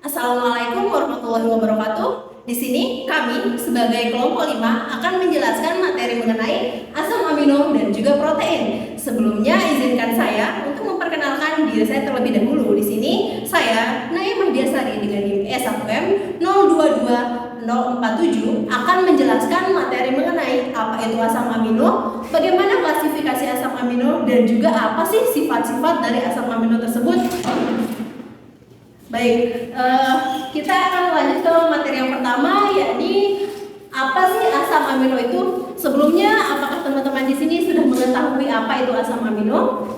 Assalamualaikum warahmatullahi wabarakatuh. Di sini kami sebagai kelompok 5 akan menjelaskan materi mengenai asam amino dan juga protein. Sebelumnya izinkan saya untuk memperkenalkan diri saya terlebih dahulu. Di sini saya Naimah Biasari dengan NIM S1M 022047 akan menjelaskan materi mengenai apa itu asam amino, bagaimana klasifikasi asam amino dan juga apa sih sifat-sifat dari asam amino tersebut. Baik, kita akan lanjut ke materi yang pertama, yakni apa sih asam amino itu? Sebelumnya, apakah teman-teman di sini sudah mengetahui apa itu asam amino?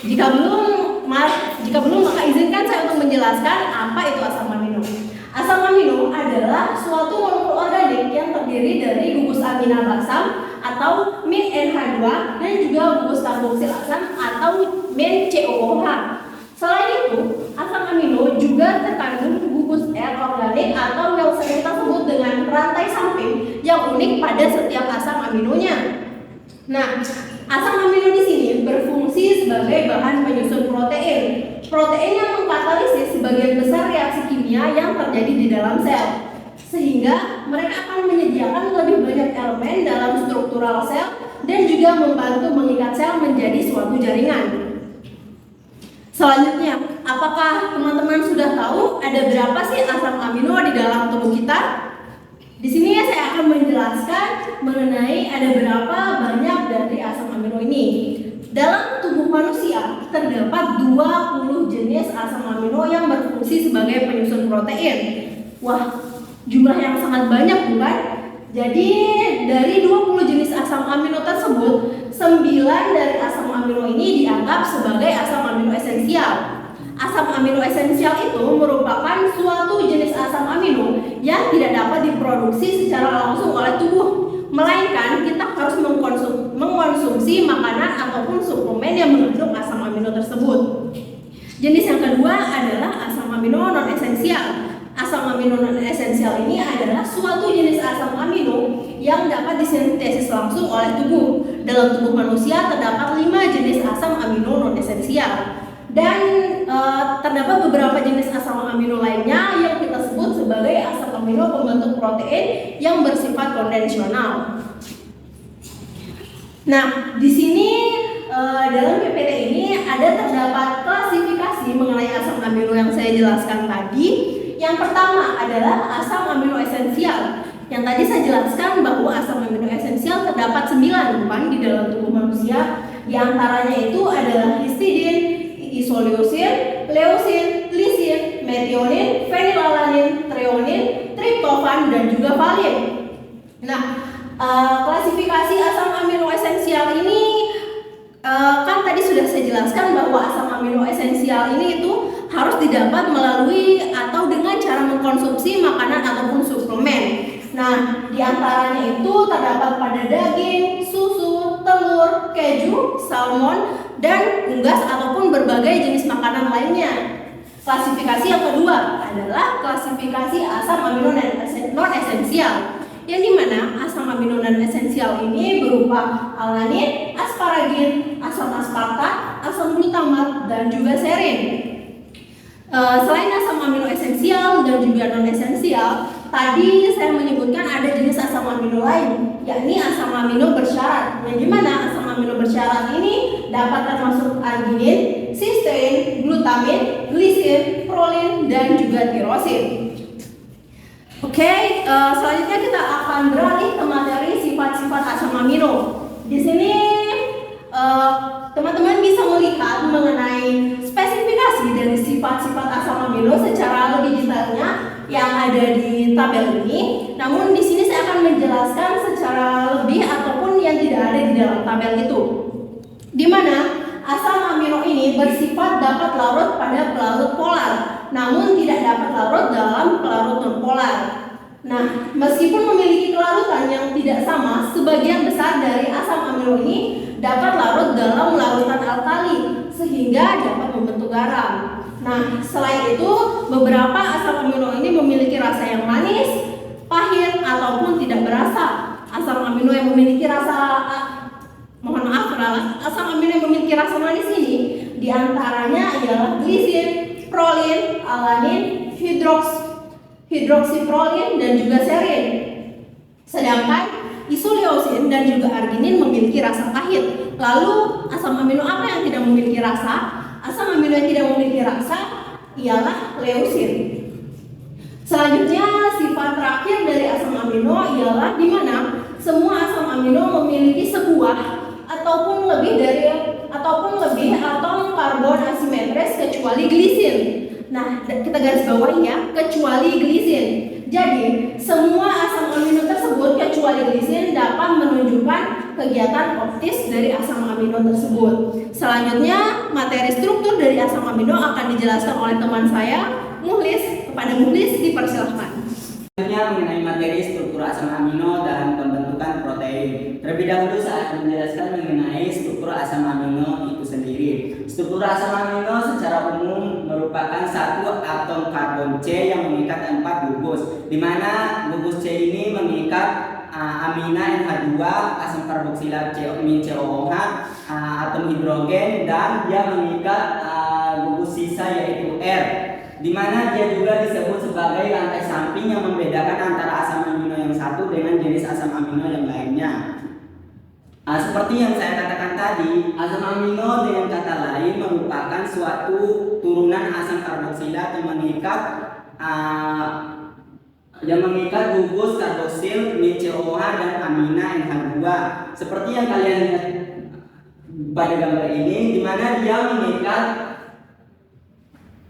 Jika belum, maka izinkan saya untuk menjelaskan apa itu asam amino. Asam amino adalah suatu molekul organik yang terdiri dari gugus aminal asam atau min NH2 dan juga gugus karboksil asam atau min COOH. Selain itu, asam amino juga terkandung gugus R organik atau yang sering kita sebut dengan rantai samping yang unik pada setiap asam aminonya. Nah, asam amino di sini berfungsi sebagai bahan penyusun protein. Protein yang mengkatalisis sebagian besar reaksi kimia yang terjadi di dalam sel, sehingga mereka akan menyediakan lebih banyak elemen dalam struktural sel dan juga membantu mengikat sel menjadi suatu jaringan. Selanjutnya, apakah teman-teman sudah tahu ada berapa sih asam amino di dalam tubuh kita? Di sini saya akan menjelaskan mengenai ada berapa banyak dari asam amino ini. Dalam tubuh manusia terdapat 20 jenis asam amino yang berfungsi sebagai penyusun protein. Wah, jumlah yang sangat banyak bukan? Jadi dari 20 jenis asam amino tersebut, 9 dari asam amino ini dianggap sebagai asam amino esensial. Asam amino esensial itu merupakan suatu jenis asam amino yang tidak dapat diproduksi secara langsung oleh tubuh, melainkan kita harus mengkonsumsi makanan ataupun suplemen yang mengandung asam amino tersebut. Jenis yang kedua adalah asam amino non esensial. Asam amino non esensial ini adalah suatu jenis asam amino yang dapat disintesis langsung oleh tubuh. Dalam tubuh manusia terdapat 5 jenis asam amino non esensial dan terdapat beberapa jenis asam amino lainnya yang kita sebut sebagai asam amino pembentuk protein yang bersifat konvensional. Nah, di sini dalam PPT ini terdapat klasifikasi mengenai asam amino yang saya jelaskan tadi. Yang pertama adalah asam amino esensial. Yang tadi saya jelaskan bahwa asam amino esensial terdapat 9 bukan di dalam tubuh manusia. Di antaranya itu adalah histidin, isoleucin, leucin, lisin, metionin, fenilalanin, treonin, triptofan dan juga valin. Nah, klasifikasi asam amino esensial ini kan tadi sudah saya jelaskan bahwa asam amino esensial ini itu harus didapat melalui atau dengan cara mengkonsumsi makanan ataupun suplemen. Nah, diantaranya itu terdapat pada daging, susu, telur, keju, salmon, dan unggas ataupun berbagai jenis makanan lainnya. Klasifikasi yang kedua adalah klasifikasi asam amino non esensial, yang dimana asam amino non esensial ini berupa alanin, asparagin, asam aspartat, asam glutamat, dan juga serin. Selain asam amino esensial dan juga non esensial, tadi saya menyebutkan ada jenis asam amino lain, yakni asam amino bersyarat. Yang dimana asam amino bersyarat ini dapat termasuk arginin, sistein, glutamin, glisin, prolin, dan juga tirosin. Oke, selanjutnya kita akan beralih ke materi sifat-sifat asam amino. Di sini teman-teman bisa melihat mengenai spesifikasi dari sifat-sifat asam amino secara lebih detailnya yang ada di tabel ini. Namun di sini saya akan menjelaskan secara lebih ataupun yang tidak ada di dalam tabel itu. Di mana asam amino ini bersifat dapat larut pada pelarut polar, namun tidak dapat larut dalam pelarut nonpolar. Nah, meskipun memiliki kelarutan yang tidak sama amino ini dapat larut dalam larutan alkali sehingga dapat membentuk garam. Nah, selain itu beberapa asam amino ini memiliki rasa yang manis, pahit ataupun tidak berasa. Asam amino yang memiliki rasa asam amino yang memiliki rasa manis ini diantaranya ialah glisin, prolin, alanin, hidroksiprolin dan juga serin. Sedangkan isoleucin dan juga arginin memiliki rasa pahit. Lalu asam amino apa yang tidak memiliki rasa? Asam amino yang tidak memiliki rasa ialah leusin. Selanjutnya sifat terakhir dari asam amino ialah di mana semua asam amino memiliki sebuah ataupun lebih atom karbon asimetris kecuali glisin. Nah, kita garis bawahi ya, kecuali glisin. Jadi, semua asam amino tersebut kecuali glisin dapat menunjukkan kegiatan optis dari asam amino tersebut. Selanjutnya, materi struktur dari asam amino akan dijelaskan oleh teman saya, Muhlis. Kepada Muhlis dipersilahkan. Selanjutnya mengenai materi struktur asam amino dan pembentukan protein. Terlebih dahulu saya akan menjelaskan mengenai struktur asam amino itu sendiri. Struktur asam amino secara umum merupakan satu atom karbon C yang mengikat 4 gugus, di mana gugus C ini mengikat amina NH2, asam karboksilat COOH, atom hidrogen, dan dia mengikat gugus sisa yaitu R, di mana dia juga disebut sebagai rantai samping yang membedakan antara asam amino yang satu dengan jenis asam amino yang lainnya. Seperti yang saya katakan tadi, asam amino dengan kata lain merupakan suatu turunan asam karboksilat yang mengikat gugus karboksil COOH dan amina NH2. Seperti yang kalian lihat pada gambar ini, di mana dia mengikat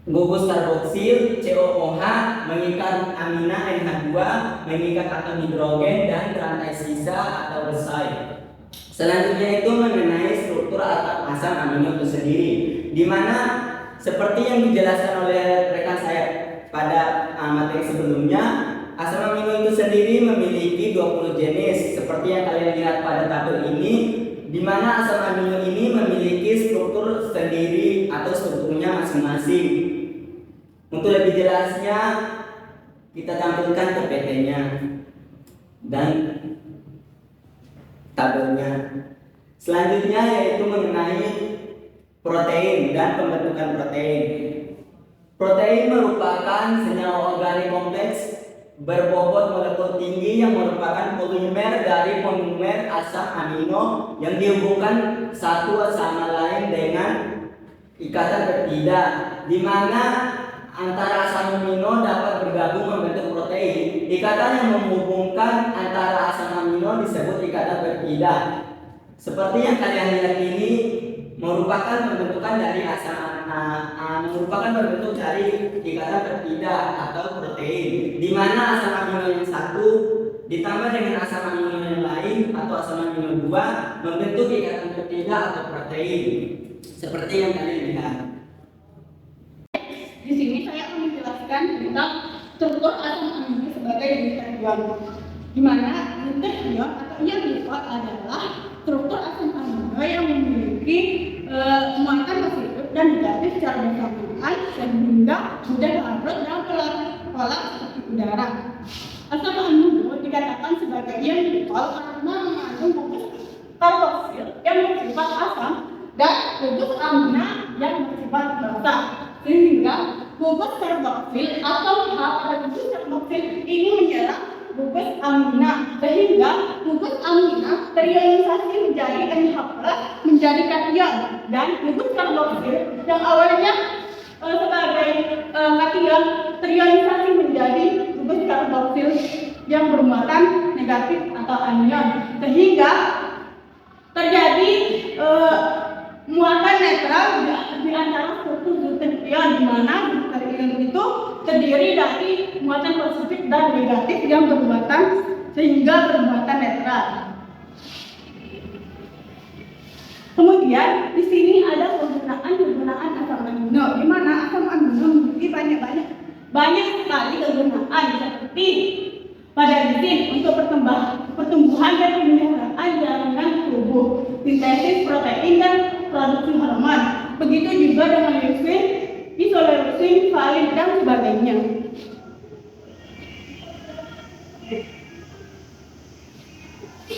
gugus karboksil COOH, mengikat amina NH2, mengikat atom hidrogen dan rantai sisa atau resai. Selanjutnya itu mengenai struktur asam amino itu sendiri, di mana seperti yang dijelaskan oleh rekan saya pada materi sebelumnya, asam amino itu sendiri memiliki 20 jenis seperti yang kalian lihat pada tabel ini, di mana asam amino ini memiliki struktur sendiri atau strukturnya masing-masing. Untuk lebih jelasnya kita tampilkan PPT-nya dan tabelnya. Selanjutnya yaitu mengenai protein dan pembentukan protein. Protein merupakan senyawa organik kompleks berbobot molekul tinggi yang merupakan polimer dari monomer asam amino yang dihubungkan satu sama lain dengan ikatan peptida, di mana antara asam amino dapat bergabung membentuk protein. Ikatan yang menghubungkan antara asam amino disebut ikatan peptida. Seperti yang kalian lihat ini merupakan pembentukan dari berbentuk dari ikatan peptida atau protein, di mana asam amino yang satu ditambah dengan asam amino yang lain atau asam amino 2 membentuk ikatan peptida atau protein. Seperti yang kalian lihat. Di sini saya akan menjelaskan tentang struktur asam amino sebagai unit ion, di mana unit ion atau ion glikol adalah struktur asam amino yang memiliki muatan positif dan negatif secara bersamaan sehingga mudah larut dalam pola seperti udara. Asam amino dikatakan sebagai ion glikol karena mengandung gugus karboksil yang bersifat asam dan gugus amina yang bersifat basa, sehingga gugus karboksil atau H pada gugus karboksil ini menyerang gugus amina, sehingga gugus amina terionisasi menjadi NH+ menjadi kation, dan gugus karboksil yang awalnya sebagai kation terionisasi menjadi gugus karboksil yang bermuatan negatif atau anion, sehingga terjadi muatan netral di antara struktur deuterium, di mana deuterium itu terdiri dari muatan positif dan negatif yang bermuatan sehingga bermuatan netral. Kemudian di sini ada penggunaan asam amino, di mana asam amino memiliki banyak sekali kegunaan, seperti pada lisin untuk pertumbuhan dan pemeliharaan jaringan tubuh. sintesis protein dan produksi hormon. Begitu juga dengan leucin, isoleucin, valin dan sebagainya.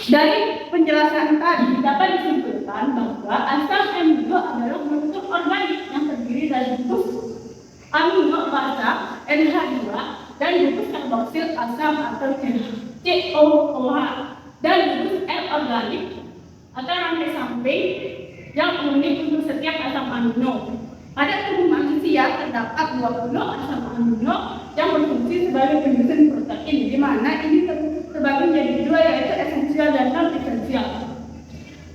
Dari penjelasan tadi dapat disimpulkan bahwa asam amino adalah bentuk organik yang terdiri dari gugus amino basa NH2 dan gugus karboksil asam atau COOH dan gugus L organik atau rantai samping yang unik untuk setiap asam amino. Pada tubuh manusia terdapat 20 asam amino yang berfungsi sebagai penyusun protein, di mana ini terbagi menjadi dua, yaitu esensial dan non esensial.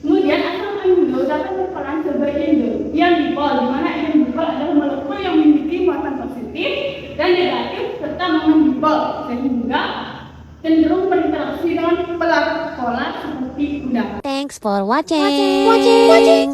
Kemudian asam amino dapat berperan sebagai yang dipol, di mana yang dipol adalah molekul yang memiliki muatan positif dan negatif serta momen dipol, sehingga cenderung berinteraksi dengan polar seperti udara. Thanks for watching.